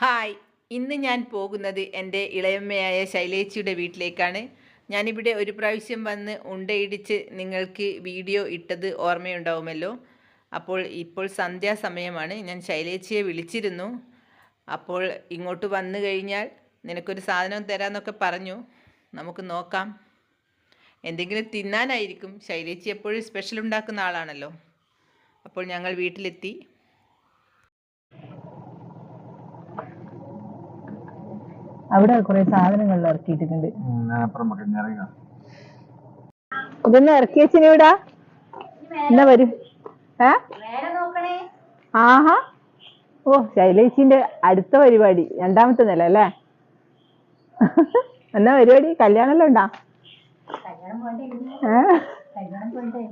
Hi, ഇന്ന് ഞാൻ പോകുന്നത് എൻ്റെ ഇളയമ്മയായ ശൈലേച്ചിയുടെ വീട്ടിലേക്കാണ്. ഞാനിവിടെ ഒരു പ്രാവശ്യം വന്ന് ഉണ്ടയിടിച്ച് നിങ്ങൾക്ക് വീഡിയോ ഇട്ടത് ഓർമ്മയുണ്ടാവുമല്ലോ. ഇപ്പോൾ സന്ധ്യാസമയമാണ്. ഞാൻ ശൈലേച്ചിയെ വിളിച്ചിരുന്നു. അപ്പോൾ ഇങ്ങോട്ട് വന്നു കഴിഞ്ഞാൽ നിനക്കൊരു സാധനം തരാമെന്നൊക്കെ പറഞ്ഞു. നമുക്ക് നോക്കാം. എന്തെങ്കിലും തിന്നാനായിരിക്കും. ശൈലേച്ചി എപ്പോഴും സ്പെഷ്യൽ ഉണ്ടാക്കുന്ന ആളാണല്ലോ. അപ്പോൾ ഞങ്ങൾ വീട്ടിലെത്തി. അവിടെ കുറെ സാധനങ്ങൾ ഇറക്കിയിട്ടുണ്ട്. ഇതൊന്ന് ഇറക്കി വെച്ചിനിവിടാ എന്നാ വരും. ആഹാ, ഓ ശൈലേച്ചിന്റെ അടുത്ത പരിപാടി രണ്ടാമത്തെ നില അല്ലേ? എന്നാ പരിപാടി? കല്യാണമെല്ലാം ഉണ്ടാ?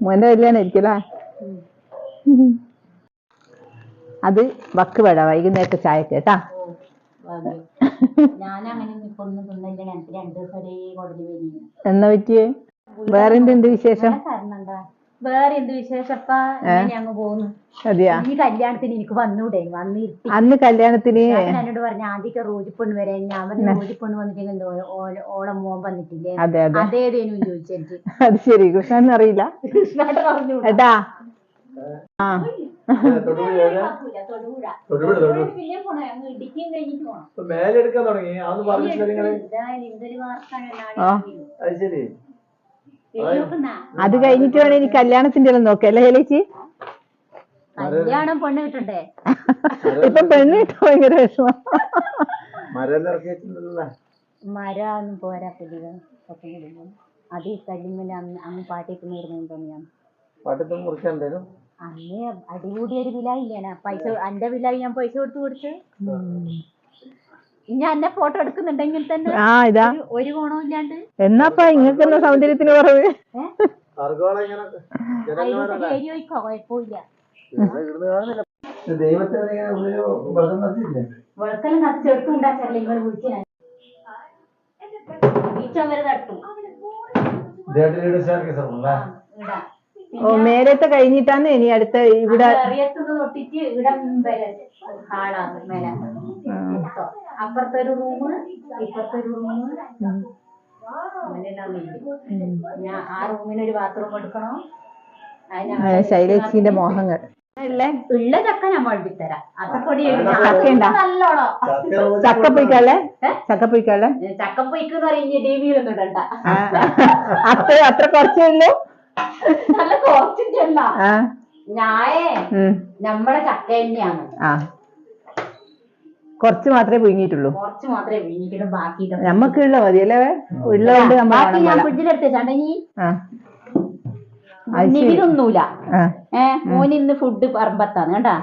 മോന്റെ കല്യാണം ആയിരിക്കുമല്ലേ? അത് വക്ക് വേട വൈകുന്നേരത്തെ ചായക്ക് കേട്ടാ. എന്നാ പറ്റിയേ? വേറെ എന്ത് വിശേഷം? വേറെ എന്ത് വിശേഷപ്പാ? അങ്ങ് പോകുന്നു. അതെയാ? ഈ കല്യാണത്തിന് എനിക്ക് വന്നൂടെ? വന്നിരുത്തി. അന്ന് കല്യാണത്തിന് എന്നോട് പറഞ്ഞു ആദ്യമൊക്കെ റോജിപ്പെണ്ണ് വരെ. ഞാൻ പറഞ്ഞു റോജിപ്പെണ്ണ് വന്നിട്ട് ഓളം മോൻ വന്നിട്ടില്ലേ? അതേതേനും ചോദിച്ചെനിക്ക്. അത് ശരി, കൃഷ്ണൻ അറിയില്ല. കൃഷ്ണാട്ട് പറഞ്ഞു ഏട്ടാ. ആ അത് കഴിഞ്ഞിട്ട് വേണം ഇനി കല്യാണത്തിന്റെ എല്ലാം നോക്കല്ലേ ചേച്ചി? കല്യാണം പെണ്ണ് കിട്ടണ്ടേ? ഇപ്പൊ പെണ്ണ് കിട്ടാൻ ഭയങ്കര വിഷമം. മരൊന്നും പോരാ. അത് ഈ കല്ലുമ്മല് അന്ന് പാട്ടിട്ട് നേർന്നുണ്ടോ? ഞാൻ അന്നേ അടികൂടിയൊരു വിലായില്ലേനാ പൈസ. എന്റെ വിലായി ഞാൻ പൈസ കൊടുത്ത് ഞാൻ എന്നെ ഫോട്ടോ എടുക്കുന്നുണ്ടെങ്കിൽ തന്നെ ഒരു ഗുണവും ഇല്ലാണ്ട്. എന്നാപ്പാ ഇങ്ങക്ക് സൗന്ദര്യത്തിന് കുറവ്? ഏരിയോയ്ക്കോ കുഴപ്പമില്ല. വെളുക്കെല്ലാം കത്തിച്ച് എടുത്തുണ്ടാച്ചല്ലേ നിങ്ങൾ വിളിച്ചാൽ വരെ തട്ടും. ഓ, മേലത്തെ കഴിഞ്ഞിട്ടാണ് ഇനി അടുത്ത ഇവിടെ തൊട്ടിട്ട് ഇവിടെ ഹാളാണ്. മേലെ അപ്പുറത്തെ ഒരു റൂമ്, ഇപ്പുറത്തെ ഒരു റൂമ്. ഞാൻ ആ റൂമിനൊരു ബാത്റൂം എടുക്കണം. ശൈലേച്ചിന്റെ മോഹങ്ങൾ ഉള്ള ചക്ക ഞാൻ വഴുപ്പിത്തരാം. അത്തപ്പൊടി നല്ലോണം. ചക്കപ്പൊയ്ക്കല്ലേ? ചക്കപ്പൊയ്ക്കല്ലേ? ചക്കപ്പൊയ്ക്കെന്ന് പറയുന്ന ടിവിയിലൊന്നും ഇടണ്ട. അത്ര കുറച്ചേ ഉള്ളൂ. നല്ല കുറച്ചിട്ടല്ല. ഞായേ നമ്മുടെ ചക്ക തന്നെയാണ്. കുറച്ച് മാത്രമേ പുഴുങ്ങിയിട്ടുള്ളൂ. കുറച്ച് മാത്രമേ പുഴുങ്ങിയിട്ടുള്ളൂ. ബാക്കി നമ്മക്കുള്ള മതിയല്ലേ? ഉള്ളതുകൊണ്ട് ഞാൻ ഫ്രിഡ്ജിലെടുത്തേച്ചാണ്ടെങ്കിൽ ഇതൊന്നുമില്ല. മോന് ഇന്ന് ഫുഡ് പറമ്പത്താണ് കേട്ടാ.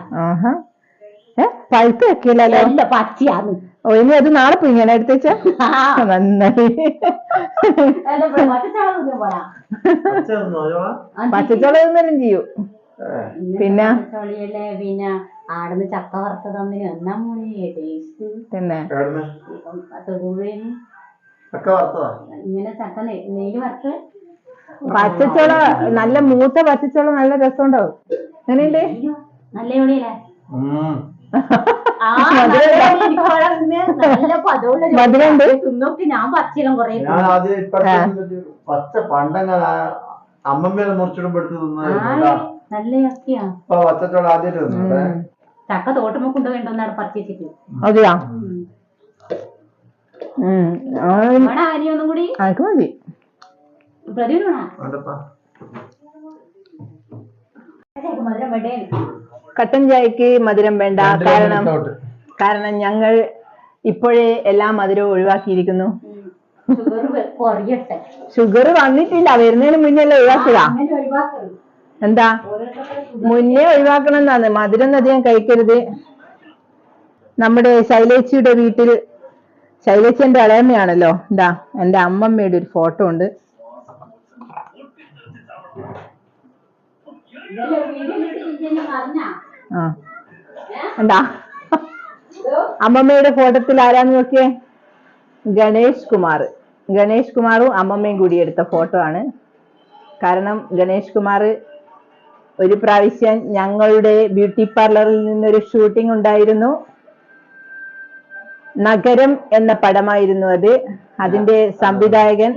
പഴുത്ത് വെക്കില്ലല്ലോ? അല്ല, പച്ചയാന്ന്. ഓ, ഇനി അത് നാളെ പുഴുങ്ങിയാണ് എടുത്തേച്ച നന്നായി. പച്ചച്ചോളം ചെയ്യൂ. പിന്നെ ആടുന്ന് ചക്ക വറുത്തതമ്മിന് എന്നാ മോനെ ടേസ്റ്റ്. പിന്നെ ഇങ്ങനെ ചക്ക നെയ്യ് വറുത്ത് പച്ചച്ചോള നല്ല മൂത്ത പച്ചച്ചോള നല്ല രസമുണ്ടാവും. എങ്ങനെയുണ്ട്? നല്ല എവിടെയല്ലേ? മധുരണ്ട്. ഞാൻ പച്ചിലും കൊറേ പച്ച പണ്ടങ്ങ അമ്മമ്മേനെ മുറിച്ചിടുമ്പെടുത്ത് നല്ല ചക്കയാ. പച്ചച്ചോള ആദ്യമായിട്ട് ചക്ക തോട്ടുമ്പോ കൊണ്ടുപോയിട്ടൊന്നാണ് പറിച്ചിട്ട്. അതെയാ? അരിയൊന്നും കൂടി ആർക്ക് മതി. കട്ടൻ ചായക്ക് മധുരം വേണ്ട. കാരണം ഞങ്ങൾ ഇപ്പോഴേ എല്ലാ മധുരവും ഒഴിവാക്കിയിരിക്കുന്നു. ഷുഗർ വന്നിട്ടില്ല, വരുന്നതിന് മുന്നേ ഒഴിവാക്കുക. എന്താ മുന്നേ ഒഴിവാക്കണം എന്നാണ്. മധുരം അധികം കഴിക്കരുത്. നമ്മുടെ ശൈലേച്ചിയുടെ വീട്ടിൽ, ശൈലേച്ചി എന്റെ ഇളയമ്മയാണല്ലോ. എന്താ എന്റെ അമ്മമ്മയുടെ ഒരു ഫോട്ടോ ഉണ്ട്. എന്താ അമ്മമ്മയുടെ ഫോട്ടോത്തിൽ ആരാന്ന് നോക്കിയേ? ഗണേഷ് കുമാർ. ഗണേഷ് കുമാറും അമ്മമ്മയും കൂടി എടുത്ത ഫോട്ടോ ആണ്. കാരണം ഗണേഷ് കുമാർ ഒരു പ്രാവശ്യം ഞങ്ങളുടെ ബ്യൂട്ടി പാർലറിൽ നിന്നൊരു ഷൂട്ടിംഗ് ഉണ്ടായിരുന്നു. നഗരം എന്ന പടമായിരുന്നു അത്. അതിന്റെ സംവിധായകൻ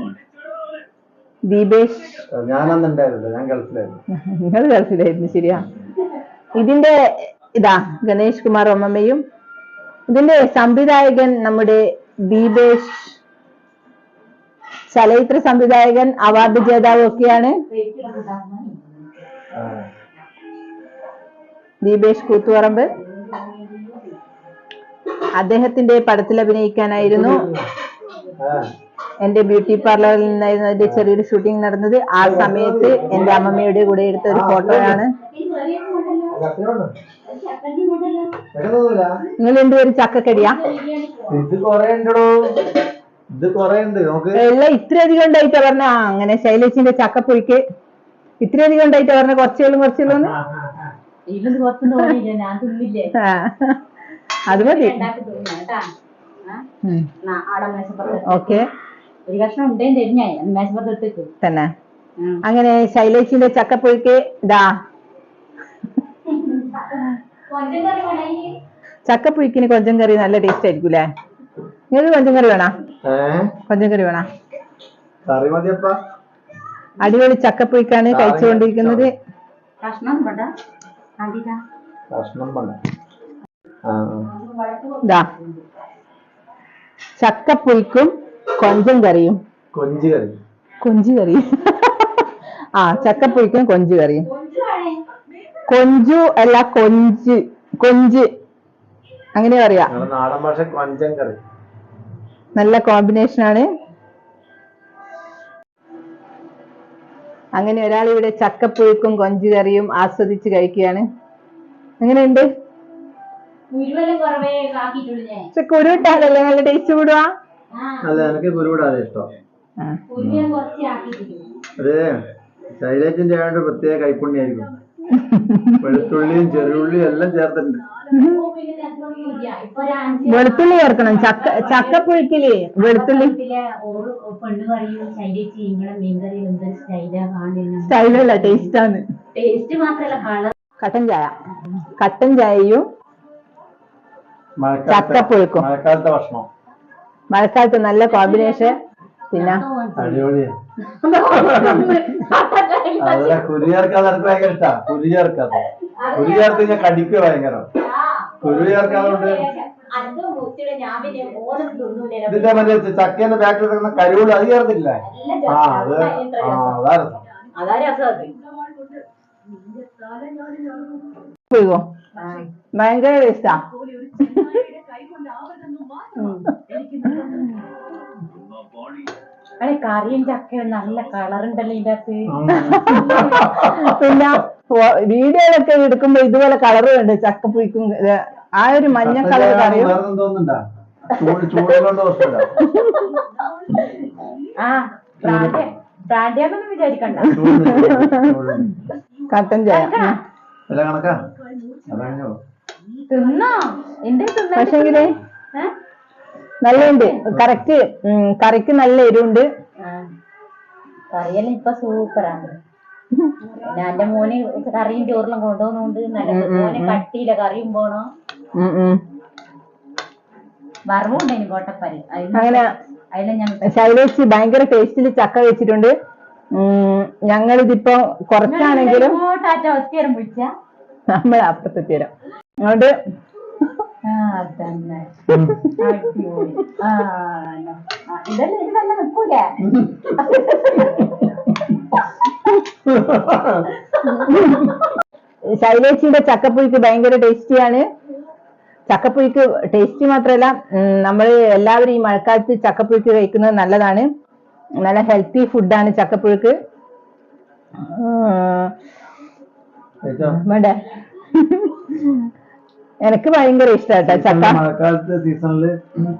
ദീപേഷ്. ഞാനന്നുണ്ടായിരുന്നില്ല, ഞാൻ ഗൾഫിലായിരുന്നു. നിങ്ങൾ ഗൾഫിലായിരുന്നു, ശരിയാ. ഇതിന്റെ ഇതാ ഗണേഷ് കുമാർ അമ്മമ്മയും. ഇതിന്റെ സംവിധായകൻ നമ്മുടെ ദീപേഷ്, ചലച്ചിത്ര സംവിധായകൻ, അവാർഡ് ജേതാവ് ഒക്കെയാണ് ദീപേഷ് കൂത്തുപറമ്പ്. അദ്ദേഹത്തിന്റെ പടത്തിൽ അഭിനയിക്കാനായിരുന്നു എന്റെ ബ്യൂട്ടി പാർലറിൽ നിന്നായിരുന്നു അതിന്റെ ചെറിയൊരു ഷൂട്ടിംഗ് നടന്നത്. ആ സമയത്ത് എന്റെ അമ്മമ്മയുടെ കൂടെ എടുത്ത ഒരു ഫോട്ടോയാണ്. നിങ്ങൾ രണ്ടുപേരും ചക്കക്കടിയാ? ഇത് കൊറേ ഉണ്ടോ, ഇത് കൊറേ ഉണ്ട്. നമുക്ക് എല്ലാം ഇത്രയധികം ഉണ്ടായിട്ടാ പറഞ്ഞ. അങ്ങനെ ശൈലേച്ചിന്റെ ചക്കപ്പൊയ്ക്ക് ഇത്രയധികം ഉണ്ടായിട്ടാ പറഞ്ഞ. കുറച്ചേളും അത് മതി. ഓക്കെ തന്നെ. അങ്ങനെ ശൈലേച്ചിന്റെ ചക്കപ്പൊയ്ക്ക് ഇതാ. ചക്കപ്പൊയ്ക്കിന് കൊഞ്ചം കറി നല്ല ടേസ്റ്റ് ആയിരിക്കൂലേ? നിങ്ങൾക്ക് കൊഞ്ചം കറി വേണോ? കൊഞ്ചം കറി വേണോ? അടിപൊളി ചക്കപ്പൊയ്ക്കാണ് കഴിച്ചുകൊണ്ടിരിക്കുന്നത്. ചക്കപ്പൊയ്ക്കും കൊഞ്ചം കറിയും. കൊഞ്ച് കറി. ആ, ചക്കപ്പൊയ്ക്കും കൊഞ്ച് കറിയും. കൊഞ്ചു അല്ല കൊഞ്ച്, കൊഞ്ച് അങ്ങനെ പറയാ. നാടൻ ഭാഷ കൊഞ്ചം കറി. നല്ല കോമ്പിനേഷൻ ആണ്. അങ്ങനെ ഒരാൾ ഇവിടെ ചക്കപ്പുഴുക്കും കൊഞ്ച് കറിയും ആസ്വദിച്ച് കഴിക്കുകയാണ്. എങ്ങനെയുണ്ട്? കുരുവിട്ടാലല്ലേ നല്ല ടേസ്റ്റ് കൂടുക. അല്ല, എനിക്ക് കുരുവിടാതെ ഇഷ്ടം. അതെ, ശൈലേജിന്റെ ആയിട്ട് പ്രത്യേക കൈപ്പുണ്യായിരിക്കും. വെളുത്തുള്ളിയും ചെറിയുള്ളിയും എല്ലാം ചേർത്തിട്ടുണ്ട്. വെളുത്തുള്ളി ചേർക്കണം. ചക്കപ്പുഴുക്കില് വെളുത്തുള്ളി സ്റ്റൈലല്ല, ടേസ്റ്റ് ആണ്. കട്ടൻ ചായ, കട്ടൻ ചായയും ചക്കപ്പുഴുക്കും. മഴക്കാലത്തെ ഭക്ഷണം, മഴക്കാലത്ത് നല്ല കോമ്പിനേഷൻ. പിന്നെ അതുപോലെ കുരു ചേർക്കാതെ എനിക്ക് ഭയങ്കര ഇഷ്ടാ. കുരു ചേർക്കാതെ, കുരു ചേർത്ത് ഞാൻ കടിക്കുക ഭയങ്കര. കുരു ചേർക്കാതുകൊണ്ട് ഇതിന്റെ മറ്റേ ചക്കേന്റെ ബാക്കിൽ കിടക്കുന്ന കരുവുള്ള അത് ചേർത്തില്ല. ആ, അത് അതാ രസം. ഭയങ്കര ടേസ്റ്റാ. കറിയും ചക്കയും നല്ല കളറുണ്ടല്ലോ ഇതിന്റെ അകത്ത്. പിന്നെ വീഡിയോയിലൊക്കെ എടുക്കുമ്പോ ഇതുപോലെ കളറ് ഉണ്ട് ചക്കപ്പുയ്ക്കും. ആ ഒരു മഞ്ഞ കളർ കറിയും. ആ, പ്രാന്തിയാന്നൊന്നും വിചാരിക്കണ്ട. കട്ടൻ ചായ തിന്നോ? എന്റെ പക്ഷെങ്കില് നല്ലുണ്ട്. കറക്റ്റ് കറിക്ക് നല്ല എരിവുണ്ട്. കറിയെല്ലാം ഇപ്പൊ സൂപ്പറാണ്. ഞാൻ എന്റെ മോന് കറിയും ചോറിലും കൊണ്ടുപോകുന്നുണ്ട്. നല്ല മോനെ കട്ടിയില്ല കറിയും പോണോ. വറവുണ്ടായിരുന്നു കോട്ടപ്പരി. അങ്ങനെ ശൈലേഷ് ഭയങ്കര ടേസ്റ്റില് ചക്ക വെച്ചിട്ടുണ്ട്. ഞങ്ങളിതിപ്പോ കുറച്ചാണെങ്കിലും നമ്മളെ അപ്പുറത്തെത്തിയരം അതുകൊണ്ട് ശൈലേഷിന്റെ ചക്കപ്പുഴുക്ക് ഭയങ്കര ടേസ്റ്റിയാണ്. ചക്കപ്പുഴുക്ക് ടേസ്റ്റി മാത്രമല്ല, നമ്മൾ എല്ലാവരും ഈ മഴക്കാലത്ത് ചക്കപ്പുഴുക്ക് കഴിക്കുന്നത് നല്ലതാണ്. നല്ല ഹെൽത്തി ഫുഡാണ് ചക്കപ്പുഴുക്ക്. വേണ്ടേ? എനിക്ക് ഭയങ്കര ഇഷ്ടമായിട്ടാ ചക്ക. മഴക്കാലത്തെ സീസണില്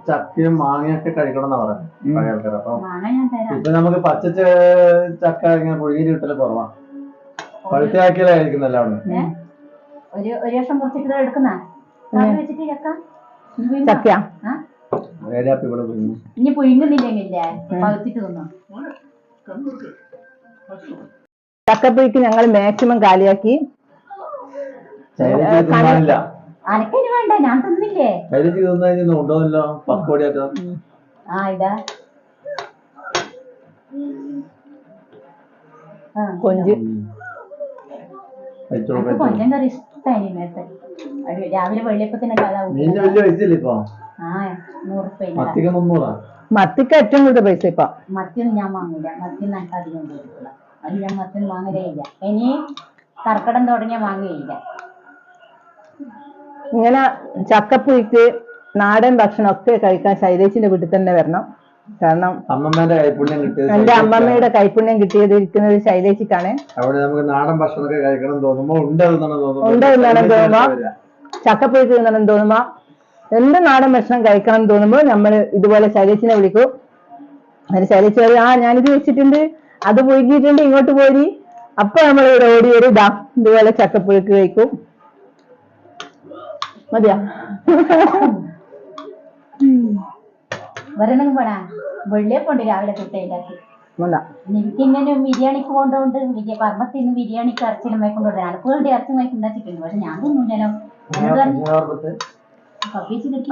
ചക്കയും മാങ്ങയൊക്കെ കഴിക്കണം എന്നാ പറയുന്നത് പഴയ ആൾക്കാർ. അപ്പൊ ഇപ്പൊ നമുക്ക് പച്ച ചക്ക ഇങ്ങനെ പുഴുങ്ങി കിട്ടല് കുറവാ. പഴുത്തയാക്കിയാലേ കഴിക്കുന്നല്ല അവിടെ. ഒരു വർഷം മുറിച്ചിട്ട് എടുക്കുന്ന ചക്ക ഇനി പുഴുങ്ങുന്നില്ലെങ്കിലേ പഴുത്തിട്ട് തിന്നോ. ചക്കപ്പുഴുക്ക് ഞങ്ങൾ മാക്സിമം കാലിയാക്കി. അനക്കിന് വേണ്ട, ഞാൻ തിന്നില്ലേ. ശൈലജി തിന്നു ഉണ്ടോന്നല്ലോ പക്കോടിയാക്കാം. ആ ഇതാ കൊഞ്ച് കൊഞ്ചം കറി ഇഷ്ടമായി നേരത്തെ. രാവിലെ വെള്ളിയപ്പത്തിനൊക്കെ അതാ മീനിന് വലിയ പൈസ ഇല്ല ഇപ്പൊ. ആ 100 മത്തിക്ക് 300. മത്തിക്ക് ഏറ്റവും കൂടുതൽ പൈസ ഇപ്പൊ. മത്തിയൊന്നും ഞാൻ വാങ്ങൂല. മത്തി എനിക്ക് അധികം കൊടുക്കില്ല. അത് ഞാൻ മത്തിയൊന്നും വാങ്ങലേ ഇല്ല. ഇനി കർക്കിടം തുടങ്ങിയ വാങ്ങുകയില്ല. ഇങ്ങനെ ചക്കപ്പുഴുക്ക് നാടൻ ഭക്ഷണമൊക്കെ കഴിക്കാൻ ശൈലേച്ചിന്റെ വീട്ടിൽ തന്നെ വരണം. കാരണം അമ്മമ്മേന്റെ കൈപ്പുണ്യം കിട്ടിയത്, എന്റെ അമ്മമ്മയുടെ കൈപ്പുണ്യം കിട്ടിയത് ഇരിക്കുന്നത് ശൈലേച്ചിക്കാണ്. അവിടെ നമുക്ക് നാടൻ ഭക്ഷണമൊക്കെ കഴിക്കണം തോന്നുമ്പോ ഉണ്ടെന്നാണ് തോന്നുമ്പോ ചക്കപ്പുഴുക്ക് തിന്നണം തോന്നുമ്പോ എന്ത് നാടൻ ഭക്ഷണം കഴിക്കണം തോന്നുമ്പോ നമ്മൾ ഇതുപോലെ ശൈലേച്ചിനെ വിളിക്കും. അതിന് ശൈലേച്ചി പറയും, ആ ഞാനിത് വെച്ചിട്ടുണ്ട്, അത് പുഴുകിയിട്ടുണ്ട്, ഇങ്ങോട്ട് പോരി. അപ്പൊ നമ്മൾ ഇവിടെ ഓടി വരും, ഇതാ ഇതുപോലെ ചക്കപ്പുഴുക്ക് കഴിക്കും. മതിയാ വരണം വേണ വെള്ളിയപ്പുണ്ട് രാവിലെ തൊട്ടേലാക്കി. എനിക്കിങ്ങനെ ബിരിയാണിക്ക് കൊണ്ടുകൊണ്ട് പറമ്പത്തിന് ബിരിയാണിക്ക് ഇറച്ചിലും വയ്ക്കൊണ്ടു. അനക്ക് വേണ്ടി ഇറച്ചി വയ്ക്കുണ്ടാക്കിയിട്ടുണ്ട്. പക്ഷെ ഞാൻ തിന്നൂലോ.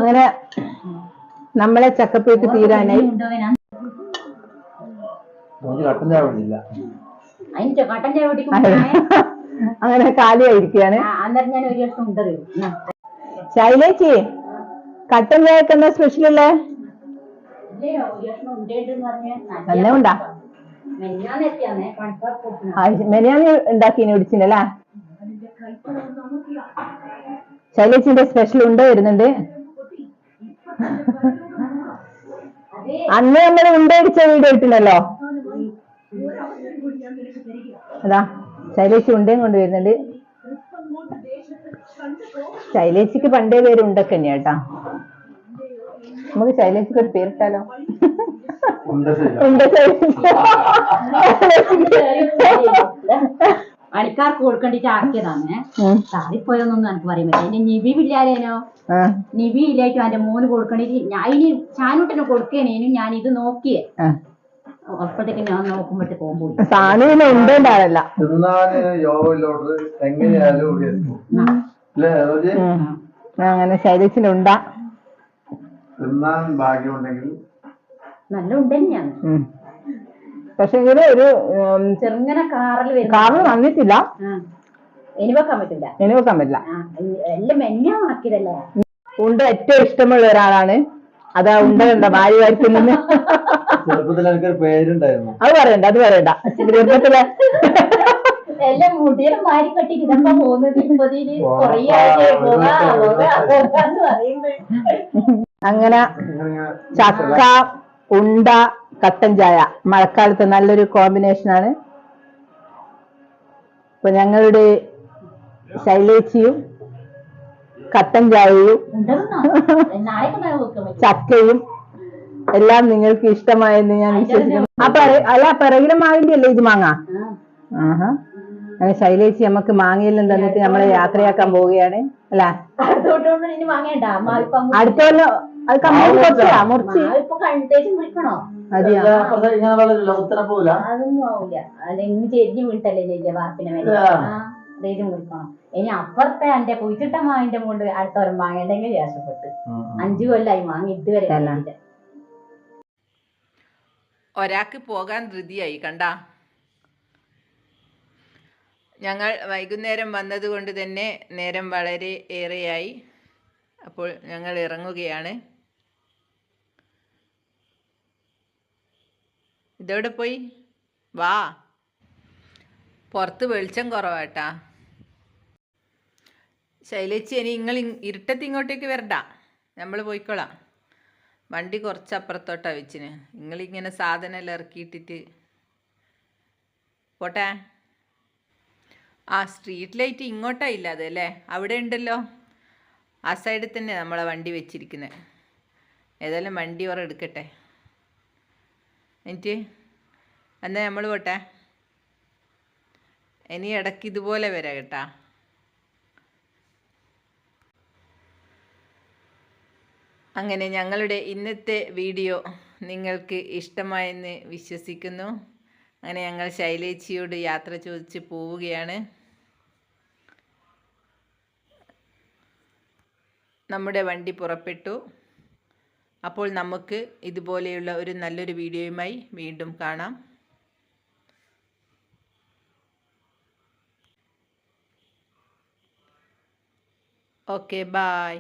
അങ്ങനെ നമ്മളെ ചക്കപ്പുഴുക്ക് തീരാനായി. അതിന്റെ കട്ടൻ ചായ കുടിക്കും. അങ്ങനെ കാലിയായിരിക്കുകയാണ്. അന്നേരം ഞാൻ ഒരു ദിവസം ഉണ്ട്. ശൈലേച്ചി കട്ടൻ ചായക്ക് എന്താ സ്പെഷ്യൽ അല്ലേ? തന്നെ ഉണ്ടാ മെനിയാന്ന് ഉണ്ടാക്കി കുടിച്ചില്ലല്ലേ? ശൈലേച്ചിന്റെ സ്പെഷ്യൽ ഉണ്ട വരുന്നുണ്ട്. അന്ന് നമ്മൾ ഉണ്ടടിച്ച വീഡിയോ ഇട്ടുണ്ടല്ലോ. അതാ ശൈലേച്ചി ഉണ്ടയും കൊണ്ടുവരുന്നുണ്ട്. ശൈലേച്ചിക്ക് പണ്ടേ പേര് ഉണ്ടൊക്കെ തന്നെയാ കേട്ടാ. നമുക്ക് ശൈലേച്ചിക്ക് ഒരു പേരിട്ടാലോ? പണിക്കാർക്ക് കൊടുക്കേണ്ടിട്ട് ആക്കിയതാണേ. താറിപ്പോയൊന്നും എനിക്ക് പറയാൻ പറ്റില്ല. എന്റെ നിബി ഇല്ലാലേനോ, നിബി ഇല്ലായിട്ടും എന്റെ മോന് കൊടുക്കേണ്ടിട്ട് ഞാൻ ഇനി ചാനൂട്ടിന് കൊടുക്കേനേനും ഞാൻ ഇത് നോക്കിയേ. അപ്പോഴത്തേക്ക് ഞാൻ നോക്കുമ്പോഴത്തേക്ക് പോകുമ്പോൾ അങ്ങനെ ശൈലേച്ചിനുണ്ടാ നല്ല ഉണ്ടെന്നെയാണ്. പക്ഷെ ഒരു ചെറുങ്ങനെ കാറിൽ വന്നിട്ടില്ല. ഇനി വെക്കാൻ പറ്റില്ല. എല്ലാം മെന്നാക്കിയതല്ലേ. ഉണ്ട ഏറ്റവും ഇഷ്ടമുള്ള ഒരാളാണ്. അതാ ഉണ്ട കണ്ട ഭാര്യ വായിക്കുന്നത്. അത് പറയണ്ട ചെറുപ്പത്തില് എല്ലാം മുടിയെല്ലാം വാരി കെട്ടിട്ട് ഇതൊക്കെ പോകുന്നത്. അങ്ങനെ ചക്ക, ഉണ്ട, കട്ടൻ ചായ മഴക്കാലത്ത് നല്ലൊരു കോമ്പിനേഷനാണ്. ഇപ്പൊ ഞങ്ങളുടെ ശൈലേച്ചിയും കട്ടൻ ചായയും ചക്കയും എല്ലാം നിങ്ങൾക്ക് ഇഷ്ടമായെന്ന് ഞാൻ വിശ്വസിക്കുന്നു. അല്ല പിറകിലെ മാവിന്റെ അല്ലേ ഇത് മാങ്ങ? ആഹാ. അങ്ങനെ ശൈലേച്ചി നമുക്ക് മാങ്ങയെല്ലാം തന്നിട്ട് നമ്മളെ യാത്രയാക്കാൻ പോവുകയാണ് അല്ല. അടുത്ത കൊല്ലം അത് മുറിച്ച് അതൊന്നും ആവൂല. അല്ലെങ്കിൽ ചെരിഞ്ഞു വീട്ടല്ലേ ചേച്ചിയ വാർപ്പിനെ മേലെ മുറിക്കണം. ഇനി അപ്പുറത്തെ എന്റെ കുഴിച്ചിട്ട മാവിന്റെ കൊണ്ട് അടുത്തോരം വാങ്ങേണ്ടെങ്കിൽ ശേഷപ്പെട്ട് 5 കൊല്ലായി വാങ്ങി ഇതുവരെ. ഒരാൾക്ക് പോകാൻ ധൃതിയായി കണ്ട. ഞങ്ങൾ വൈകുന്നേരം വന്നതുകൊണ്ട് തന്നെ നേരം വളരെ ഏറെയായി. അപ്പോൾ ഞങ്ങൾ ഇറങ്ങുകയാണ്. ഇതെവിടെ പോയി? വാ, പുറത്ത് വെളിച്ചം കുറവാട്ടാ. ശൈലേച്ചി ഇനി നിങ്ങൾ ഇരുട്ടത്ത് ഇങ്ങോട്ടേക്ക് വരണ്ട, നമ്മൾ പോയിക്കോളാം. വണ്ടി കുറച്ചപ്പുറത്തോട്ടാണ് വെച്ചിന്. നിങ്ങളിങ്ങനെ സാധനമെല്ലാം ഇറക്കിയിട്ടിട്ട് പോട്ടെ. ആ സ്ട്രീറ്റ് ലൈറ്റ് ഇങ്ങോട്ടാ ഇല്ലാതെ അല്ലേ? അവിടെ ഉണ്ടല്ലോ, ആ സൈഡിൽ തന്നെ നമ്മളെ വണ്ടി വെച്ചിരിക്കുന്നത്. ഏതായാലും വണ്ടി ഓർ എടുക്കട്ടെ എന്നിട്ട് എന്നാൽ നമ്മൾ പോട്ടെ. ഇനി ഇടയ്ക്ക് ഇതുപോലെ വരാം കേട്ടാ. അങ്ങനെ ഞങ്ങളുടെ ഇന്നത്തെ വീഡിയോ നിങ്ങൾക്ക് ഇഷ്ടമായെന്ന് വിശ്വസിക്കുന്നു. അങ്ങനെ ഞങ്ങൾ ശൈലേച്ചിയോട് യാത്ര ചോദിച്ച് പോവുകയാണ്. നമ്മുടെ വണ്ടി പുറപ്പെട്ടു. അപ്പോൾ നമുക്ക് ഇതുപോലെയുള്ള ഒരു നല്ലൊരു വീഡിയോയുമായി വീണ്ടും കാണാം. Okay, bye.